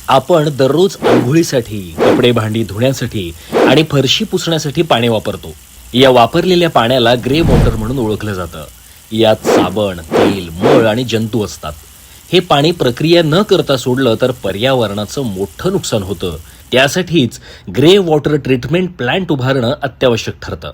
आपण दररोज अंघोळीसाठी, कपडे भांडी धुण्यासाठी आणि फरशी पुसण्यासाठी पाणी वापरतो. या वापरलेल्या पाण्याला ग्रे वॉटर म्हणून ओळखलं जातं. यात साबण, तेल, मळ आणि जंतू असतात. हे पाणी प्रक्रिया न करता सोडलं तर पर्यावरणाचं मोठं नुकसान होतं. त्यासाठीच ग्रे वॉटर ट्रीटमेंट प्लांट उभारणं अत्यावश्यक ठरतं.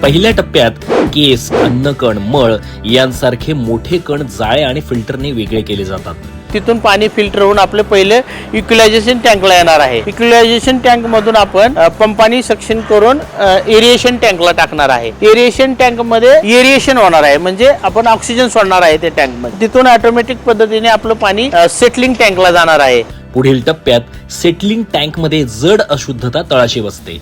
पहिल्या टप्प्यात केस, अन्नकण, मळ यांसारखे मोठे कण जाळे आणि फिल्टरने वेगळे केले जातात. तिथून पाणी फिल्टर होऊन आपले पहिले इक्विलायझेशन टँकला येणार आहे. इक्विलायझेशन टँक मधून आपण पंपानी सक्शन करून एरिएशन टँकला टाकणार आहे. एरिएशन टँक मध्ये एरिएशन होणार आहे, म्हणजे आपण ऑक्सिजन सोडणार आहे ते टँक मध्ये. तिथून ऑटोमॅटिक पद्धतीने आपलं पाणी सेटलिंग टँकला जाणार आहे. पुढील टप्प्यात सेटलिंग टँक मध्ये जड अशुद्धता तळाशी बसते.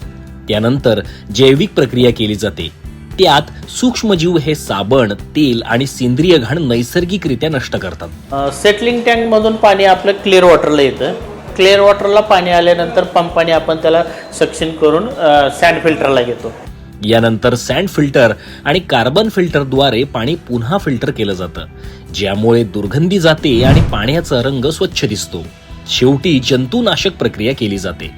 त्यानंतर जैविक प्रक्रिया केली जाते. त्यात सूक्ष्मजीव हे साबण, तेल आणि सेंद्रिय घाण नैसर्गिकरित्या नष्ट करतात. सेटलिंग टँक मधून पाणी आपलं क्लिअर वॉटरला येतं. क्लिअर वॉटरला पाणी आल्यानंतर पंपाने आपण त्याला सक्शन करून सँड फिल्टरला घेतो. यानंतर सँड फिल्टर आणि कार्बन फिल्टरद्वारे पाणी पुन्हा फिल्टर केलं जातं, ज्यामुळे दुर्गंधी जाते आणि पाण्याचा रंग स्वच्छ दिसतो. शेवटी जंतुनाशक प्रक्रिया केली जाते.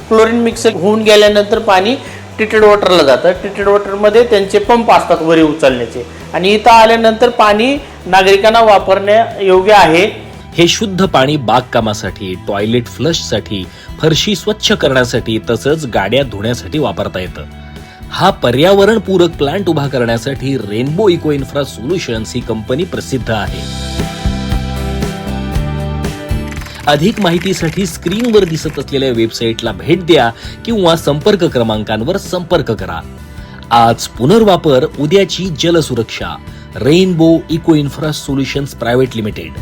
क्लोरीन मिक्स होऊन गेल्यानंतर पाणी ट्रीटेड वॉटरला जातं. ट्रीटेड वॉटरमध्ये त्यांचे पंप असतात वरी उचलण्याचे, आणि इथं आल्यानंतर पाणी नागरिकांना वापरण्यायोग्य आहे. हे शुद्ध पाणी बागकामासाठी, टॉयलेट फ्लशसाठी, फरशी स्वच्छ करण्यासाठी तसंच गाड्या धुण्यासाठी वापरता येतं. हा पर्यावरणपूरक प्लांट उभा करण्यासाठी रेनबो इको इन्फ्रा सोल्युशन्स ही कंपनी प्रसिद्ध आहे. अधिक माहितीसाठी स्क्रीनवर दिसत असलेल्या वेबसाईटला भेट द्या किंवा संपर्क क्रमांकांवर संपर्क करा. आज पुनर्वापर, उद्याची जलसुरक्षा. Rainbow eco infra solutions private limited.